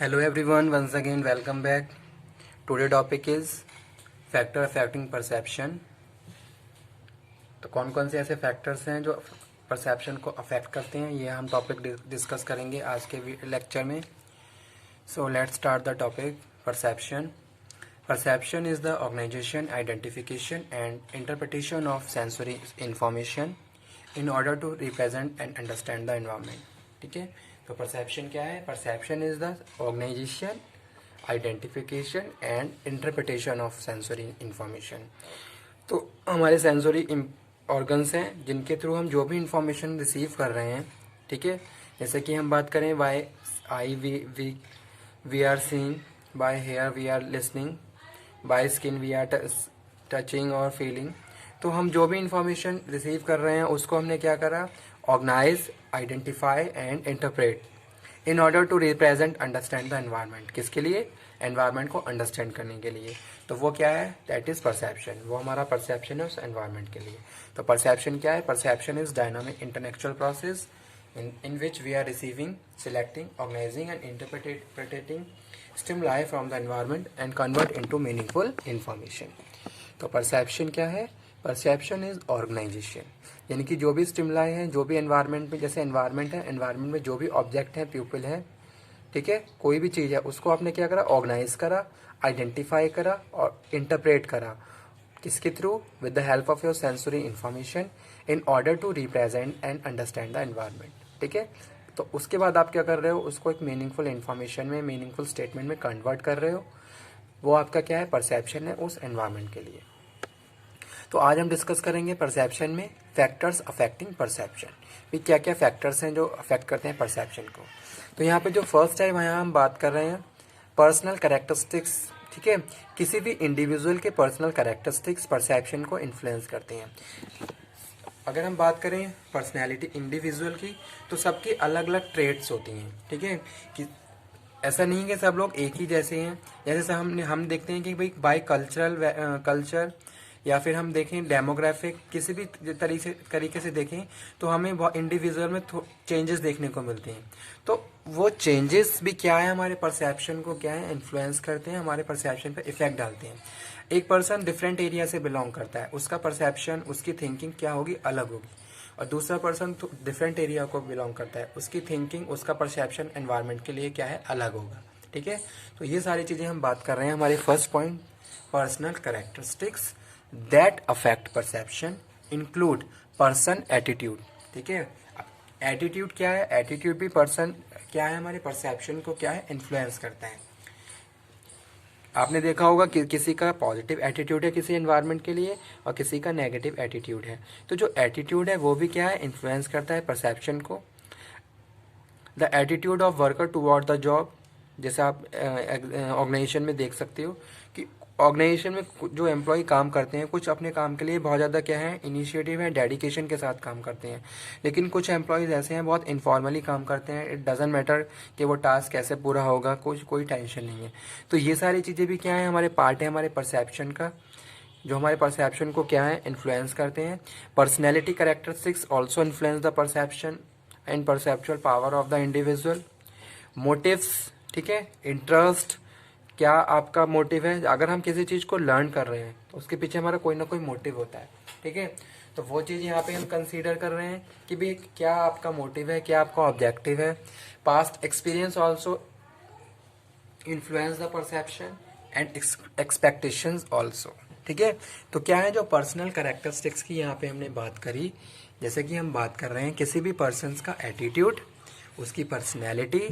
Hello everyone, once again welcome back. Today topic is factor affecting perception. तो कौन कौन से ऐसे फैक्टर्स हैं जो परसेप्शन को अफेक्ट करते हैं, ये हम टॉपिक डिस्कस करेंगे आज के लेक्चर में. So let's start the topic. Perception. Perception is the organization, identification and interpretation of sensory information in order to represent and understand the environment. ठीक है, तो परसेप्शन क्या है? Perception is the organisation, identification and interpretation of sensory information. तो हमारे sensory organs हैं जिनके through हम जो भी इंफॉर्मेशन रिसीव कर रहे हैं. ठीक है, जैसे कि हम बात करें by eye we are seeing, by ear we are listening, by skin we are touching और फीलिंग. तो हम जो भी इंफॉर्मेशन रिसीव कर रहे हैं उसको हमने क्या करा? Organise, identify and interpret in order to represent understand the environment. किसके लिए? एनवायरनमेंट को अंडरस्टैंड करने के लिए. तो वो क्या है? That is perception. वो हमारा परसेप्शन है उस एनवायरनमेंट के लिए. तो परसेप्शन क्या है? Perception is dynamic intellectual process in which we are receiving, selecting, organizing and interpreting stimuli from the environment and convert into meaningful information. तो परसेप्शन क्या है? परसेप्शन इज ऑर्गेनाइजेशन, यानी कि जो भी स्टिमुलाई है, जो भी एनवायरनमेंट में, जैसे एनवायरनमेंट है, एनवायरनमेंट में जो भी ऑब्जेक्ट है, पीपल है, ठीक है, कोई भी चीज़ है, उसको आपने क्या करा? ऑर्गेनाइज करा, आइडेंटिफाई करा और इंटरप्रेट करा. किसके थ्रू? With the help of your sensory information in order to represent and understand the environment. ठीक है, तो उसके बाद आप क्या कर रहे हो? उसको एक मीनिंगफुल इन्फॉर्मेशन में, मीनिंगफुल स्टेटमेंट में कन्वर्ट कर रहे हो. वो आपका क्या है? परसेप्शन है उस एनवायरनमेंट के लिए. तो आज हम डिस्कस करेंगे परसेप्शन में फैक्टर्स अफेक्टिंग परसेप्शन. भी क्या क्या फैक्टर्स हैं जो अफेक्ट करते हैं परसेप्शन को. तो यहाँ पे जो फर्स्ट है वहाँ हम बात कर रहे हैं पर्सनल कैरेक्टरिस्टिक्स. ठीक है, किसी भी इंडिविजुअल के पर्सनल कैरेक्टरिस्टिक्स परसेप्शन को इन्फ्लुएंस करते हैं. अगर हम बात करें पर्सनैलिटी इंडिविजुअल की, तो सबकी अलग अलग ट्रेट्स होती हैं. ठीक है, कि ऐसा नहीं है कि सब लोग एक ही जैसे हैं. जैसे हम देखते हैं कि भाई बाय कल्चर या फिर हम देखें डेमोग्राफिक, किसी भी तरीके से देखें तो हमें इंडिविजुअल में चेंजेस देखने को मिलते हैं. तो वो चेंजेस भी क्या है? हमारे परसेप्शन को क्या है? इन्फ्लुएंस करते हैं, हमारे परसेप्शन पे इफेक्ट डालते हैं. एक पर्सन डिफरेंट एरिया से बिलोंग करता है, उसका परसेप्शन, उसकी थिंकिंग क्या होगी? अलग होगी. और दूसरा पर्सन डिफरेंट एरिया को बिलोंग करता है, उसकी थिंकिंग, उसका परसेप्शन एनवायरनमेंट के लिए क्या है? अलग होगा. ठीक है, तो ये सारी चीज़ें हम बात कर रहे हैं. हमारे first point, personal characteristics that affect perception include person attitude. ठीक है, एटीट्यूड क्या है? एटीट्यूड भी पर्सन क्या है? हमारे परसेप्शन को क्या है? इन्फ्लुएंस करता है. आपने देखा होगा कि किसी का पॉजिटिव एटीट्यूड है किसी एनवायरनमेंट के लिए और किसी का नेगेटिव एटीट्यूड है. तो जो एटीट्यूड है वो भी क्या है? इन्फ्लुएंस करता है परसेप्शन को. The attitude of worker toward the job, जैसे आप ऑर्गेनाइजेशन में देख सकते हो कि ऑर्गेनाइजेशन में जो एम्प्लॉय काम करते हैं, कुछ अपने काम के लिए बहुत ज़्यादा क्या है? इनिशिएटिव है, डेडिकेशन के साथ काम करते हैं. लेकिन कुछ एम्प्लॉयज़ ऐसे हैं बहुत इनफॉर्मली काम करते हैं. इट डजेंट मैटर कि वो टास्क कैसे पूरा होगा, कोई टेंशन नहीं है. तो ये सारी चीज़ें भी क्या है? हमारे पार्ट है हमारे परसेप्शन का, जो हमारे परसेप्शन को क्या है? इन्फ्लुएंस करते हैं. Personality characteristics also influence the perception and perceptual power of the individual. Motives, ठीक है, इंटरेस्ट, क्या आपका मोटिव है? अगर हम किसी चीज़ को लर्न कर रहे हैं तो उसके पीछे हमारा कोई ना कोई मोटिव होता है. ठीक है, तो वो चीज़ यहाँ पे हम कंसीडर कर रहे हैं कि भाई क्या आपका मोटिव है, क्या आपका ऑब्जेक्टिव है. Past experience also influence the perception and expectations also. ठीक है, तो क्या है? जो पर्सनल कैरेक्टरिस्टिक्स की यहाँ पे हमने बात करी, जैसे कि हम बात कर रहे हैं किसी भी पर्सन का एटीट्यूड, उसकी पर्सनैलिटी,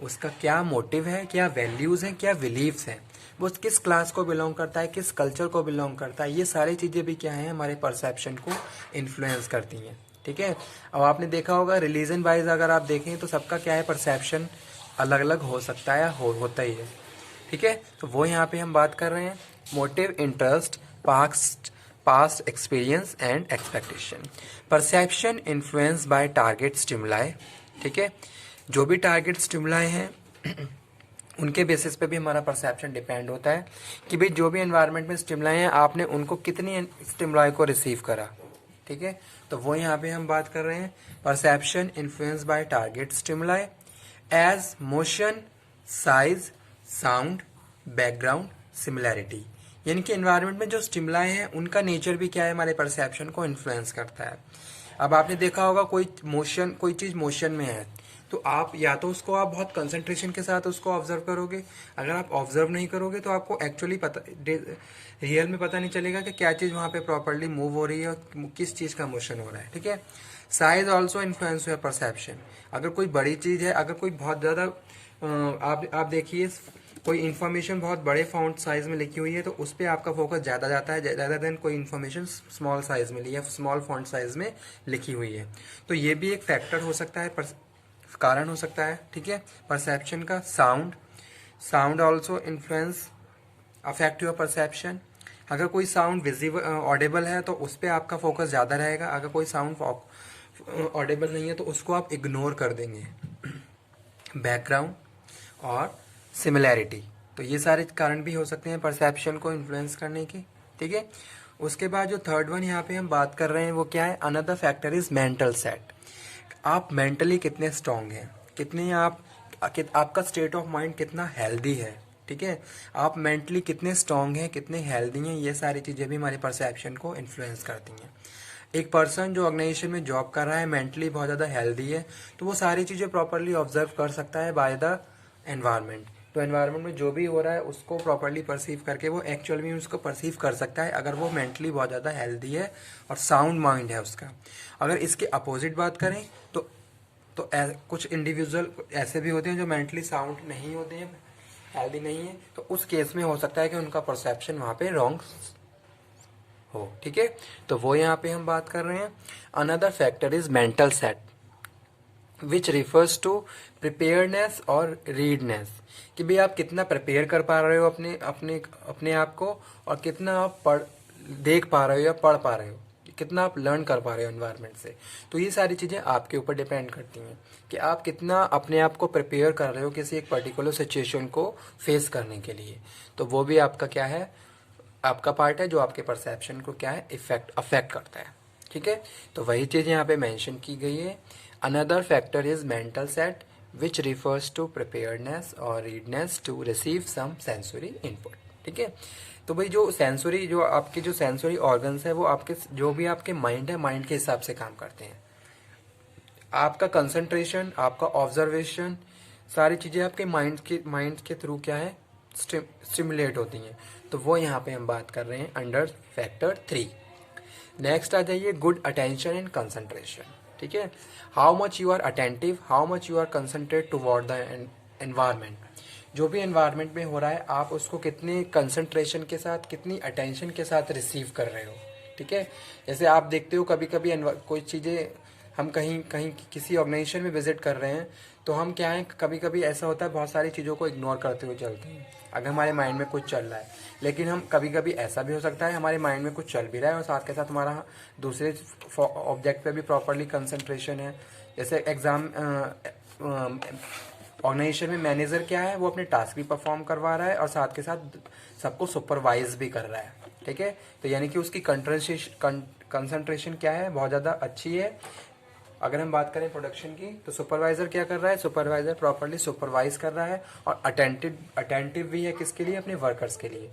उसका क्या मोटिव है, क्या वैल्यूज़ हैं, क्या बिलीव्स हैं, वो किस क्लास को बिलोंग करता है, किस कल्चर को बिलोंग करता है. ये सारी चीज़ें भी क्या हैं? हमारे परसेप्शन को इन्फ्लुएंस करती हैं. ठीक है, अब आपने देखा होगा रिलीजन वाइज अगर आप देखें तो सबका क्या है? परसेप्शन अलग अलग हो सकता है, होता ही है. ठीक है, तो वो यहाँ पे हम बात कर रहे हैं motive, interest, past experience and expectation. Perception influence by target stimuli. ठीक है, जो भी टारगेट स्टिमुलाई हैं उनके बेसिस पे भी हमारा परसेप्शन डिपेंड होता है कि भाई जो भी एनवायरनमेंट में स्टिमुलाई हैं आपने उनको कितनी स्टिमुलाई को रिसीव करा. ठीक है, तो वो यहाँ पे हम बात कर रहे हैं perception influence by target stimuli as motion, size, sound, background, similarity. यानी कि एनवायरनमेंट में जो स्टिमुलाई है उनका नेचर भी क्या है, हमारे परसेप्शन को इन्फ्लुएंस करता है। अब आपने देखा होगा कोई चीज़ मोशन में है, तो आप या तो उसको आप बहुत कंसंट्रेशन के साथ उसको ऑब्जर्व करोगे। अगर आप ऑब्जर्व नहीं करोगे तो आपको एक्चुअली पता रियल में पता नहीं चलेगा कि क्या चीज़ वहाँ पे प्रॉपरली मूव हो रही है और किस चीज़ का मोशन हो रहा है। ठीक है। Size also influence your perception. अगर कोई बड़ी चीज़ है, अगर कोई बहुत ज़्यादा आप देखिए कोई इन्फॉर्मेशन बहुत बड़े फॉन्ट साइज में लिखी हुई है तो उस पर आपका फोकस ज़्यादा जाता है ज़्यादा देन कोई इन्फॉर्मेशन स्मॉल साइज में ली है, स्मॉल फॉन्ट साइज में लिखी हुई है। तो ये भी एक फैक्टर हो सकता है, कारण हो सकता है। ठीक है। परसेप्शन का sound also influence affect your perception. अगर कोई साउंड विजिबल ऑडिबल है तो उस पर आपका फोकस ज़्यादा रहेगा। अगर कोई साउंड ऑडिबल नहीं है तो उसको आप इग्नोर कर देंगे। बैकग्राउंड और सिमिलैरिटी, तो ये सारे कारण भी हो सकते हैं परसेप्शन को इन्फ्लुएंस करने के। ठीक है। उसके बाद जो थर्ड वन यहाँ पे हम बात कर रहे हैं वो क्या है, another factor is mental set. आप मेंटली कितने स्ट्रांग हैं, कितने आपका स्टेट ऑफ माइंड कितना हेल्दी है। ठीक है। आप मेंटली कितने स्ट्रांग हैं, कितने हेल्दी हैं, ये सारी चीज़ें भी हमारे परसेप्शन को इन्फ्लुएंस करती हैं। एक पर्सन जो ऑर्गेनाइजेशन में जॉब कर रहा है, मेंटली बहुत ज़्यादा हेल्दी है, तो वो सारी चीज़ें प्रॉपरली ऑब्जर्व कर सकता है बाय द एनवायरनमेंट। तो एनवायरनमेंट में जो भी हो रहा है उसको प्रॉपरली परसीव करके वो एक्चुअल में उसको परसीव कर सकता है, अगर वो मेंटली बहुत ज़्यादा हेल्दी है और साउंड माइंड है उसका। अगर इसके अपोजिट बात करें तो कुछ इंडिविजुअल ऐसे भी होते हैं जो मेंटली साउंड नहीं होते हैं, हेल्दी नहीं है, तो उस केस में हो सकता है कि उनका परसेप्शन वहाँ पे रॉन्ग हो। ठीक है। तो वो यहाँ पे हम बात कर रहे हैं। Another factor is mental set which refers to preparedness और रीडनेस, कि भाई आप कितना प्रिपेयर कर पा रहे हो अपने अपने अपने आप को, और कितना आप देख पा रहे हो या पढ़ पा रहे हो, कितना आप लर्न कर पा रहे हो एनवायरनमेंट से। तो ये सारी चीज़ें आपके ऊपर डिपेंड करती हैं कि आप कितना अपने आप को प्रिपेयर कर रहे हो किसी एक पर्टिकुलर सिचुएशन को फेस करने के लिए। तो वो भी आपका क्या है, आपका पार्ट है जो आपके परसेप्शन को क्या है, अफेक्ट करता है। ठीक है। तो वही चीज़ यहाँ पे मेंशन की गई है। Another factor is mental set which refers to preparedness और readiness to receive some sensory input. ठीक है। तो भाई जो आपके जो सेंसरी ऑर्गन्स है वो आपके जो भी आपके माइंड है, माइंड के हिसाब से काम करते हैं। आपका कंसंट्रेशन, आपका ऑब्जर्वेशन, सारी चीज़ें आपके माइंड के थ्रू क्या है, स्टिमुलेट होती हैं। तो वो यहाँ पे हम बात कर रहे हैं अंडर फैक्टर 3। नेक्स्ट आ जाइए गुड अटेंशन एंड कंसंट्रेशन। ठीक है। How much you are attentive, how much you are concentrate toward the environment. जो भी एनवायरनमेंट में हो रहा है आप उसको कितने कंसंट्रेशन के साथ, कितनी अटेंशन के साथ रिसीव कर रहे हो। ठीक है। जैसे आप देखते हो कभी कभी कोई चीज़ें हम कहीं कहीं किसी ऑर्गेनाइजेशन में विजिट कर रहे हैं तो हम क्या है, कभी कभी ऐसा होता है बहुत सारी चीज़ों को इग्नोर करते हुए चलते हैं अगर हमारे माइंड में कुछ चल रहा है। लेकिन हम कभी कभी ऐसा भी हो सकता है हमारे माइंड में कुछ चल भी रहा है और साथ के साथ हमारा दूसरे ऑब्जेक्ट पे भी प्रॉपरली कंसंट्रेशन है। जैसे एग्जाम ऑर्गेनाइजेशन में मैनेजर क्या है, वो अपने टास्क भी परफॉर्म करवा रहा है और साथ के साथ सबको सुपरवाइज भी कर रहा है। ठीक है। तो यानी कि उसकी कंसंट्रेशन क्या है, बहुत ज़्यादा अच्छी है। अगर हम बात करें प्रोडक्शन की तो सुपरवाइजर क्या कर रहा है, सुपरवाइजर प्रॉपरली सुपरवाइज कर रहा है और अटेंटिव भी है किसके लिए, अपने वर्कर्स के लिए।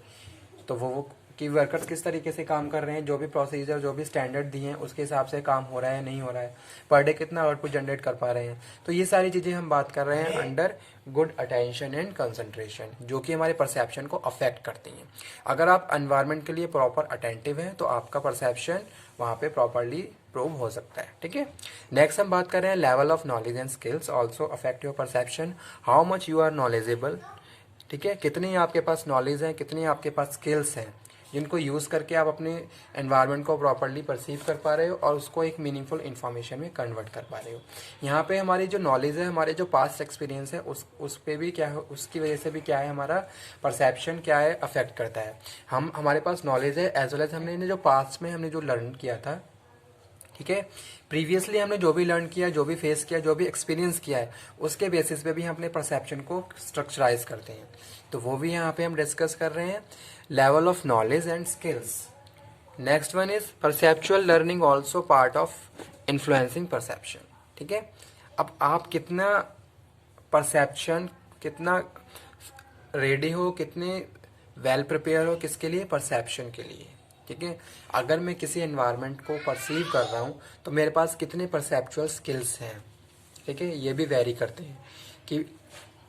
तो वो कि वर्कर्स किस तरीके से काम कर रहे हैं, जो भी प्रोसीजर जो भी स्टैंडर्ड दिए हैं उसके हिसाब से काम हो रहा है नहीं हो रहा है, पर डे कितना आउटपुट जनरेट कर पा रहे हैं। तो ये सारी चीज़ें हम बात कर रहे हैं under good attention and concentration, जो कि हमारे परसेप्शन को अफेक्ट करती हैं। अगर आप एनवायरनमेंट के लिए प्रॉपर अटेंटिव हैं तो आपका परसेप्शन वहाँ पे प्रॉपरली प्रूव हो सकता है। ठीक है। नेक्स्ट हम बात कर रहे हैं level of knowledge and skills also affect your perception. How much you are knowledgeable. ठीक है। कितनी आपके पास नॉलेज है, कितनी आपके पास स्किल्स हैं जिनको यूज़ करके आप अपने एनवायरनमेंट को प्रॉपरली परसीव कर पा रहे हो और उसको एक मीनिंगफुल इन्फॉर्मेशन में कन्वर्ट कर पा रहे हो। यहाँ पे हमारी जो नॉलेज है, हमारे जो पास्ट एक्सपीरियंस है उस पे भी क्या है, उसकी वजह से भी क्या है, हमारा परसेप्शन क्या है, अफेक्ट करता है। हमारे पास नॉलेज है एज वेल एज हमने जो पास्ट में हमने जो लर्न किया था। ठीक है। प्रीवियसली हमने जो भी लर्न किया, जो भी फेस किया, जो भी एक्सपीरियंस किया है, उसके बेसिस पे भी हम अपने परसेप्शन को स्ट्रक्चराइज करते हैं। तो वो भी यहाँ पे हम डिस्कस कर रहे हैं level of knowledge and skills. Next one is perceptual learning also part of influencing perception. ठीक है। अब आप कितना परसेप्शन कितना रेडी हो, कितने वेल प्रिपेयर हो, किसके लिए, परसेप्शन के लिए। ठीक है, अगर मैं किसी एनवायरनमेंट को परसीव कर रहा हूँ तो मेरे पास कितने परसेप्चुअल स्किल्स हैं। ठीक है, ये भी वेरी करते हैं कि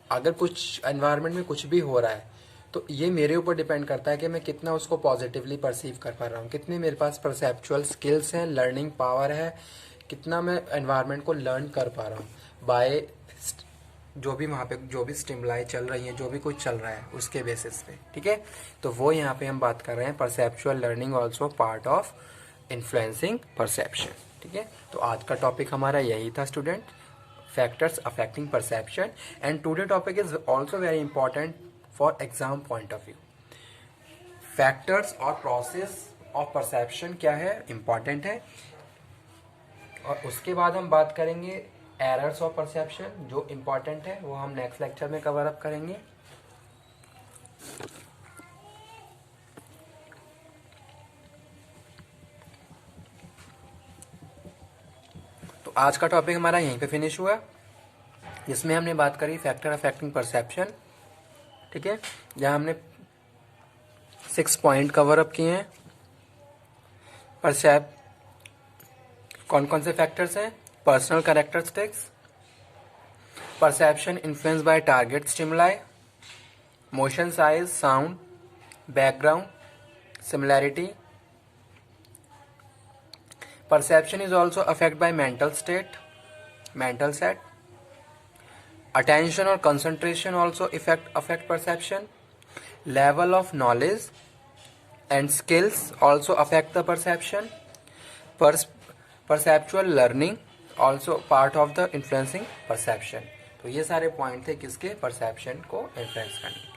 अगर कुछ एनवायरनमेंट में कुछ भी हो रहा है तो ये मेरे ऊपर डिपेंड करता है कि मैं कितना उसको पॉजिटिवली परसीव कर पा रहा हूँ, कितने मेरे पास परसेप्चुअल स्किल्स हैं, लर्निंग पावर है, कितना मैं एनवायरनमेंट को लर्न कर पा रहा हूँ बाय जो भी वहाँ पे जो भी स्टिमुलाई चल रही है, जो भी कुछ चल रहा है उसके बेसिस पे। ठीक है, तो वो यहाँ पे हम बात कर रहे हैं perceptual learning also part of influencing perception. ठीक है, तो आज का टॉपिक हमारा यही था student, factors affecting perception, and today topic is also very important for exam point of view. Factors और प्रोसेस ऑफ परसेप्शन क्या है, इंपॉर्टेंट है। और उसके बाद हम बात करेंगे एरर्स ऑफ परसेप्शन, जो इंपॉर्टेंट है, वो हम नेक्स्ट लेक्चर में कवर अप करेंगे। तो आज का टॉपिक हमारा यहीं पे फिनिश हुआ, जिसमें हमने बात करी फैक्टर अफेक्टिंग परसेप्शन। ठीक है, जहां हमने 6 पॉइंट कवर अप किए हैं। कौन कौन से फैक्टर्स हैं, personal characteristics, perception influence by target stimuli, motion, size, sound, background, similarity. Perception is also affected by mental set. Attention or concentration also affect perception. Level of knowledge and skills also affect the perception. Perceptual learning also part of the influencing perception. तो ये सारे point थे किसके, perception को influence करने।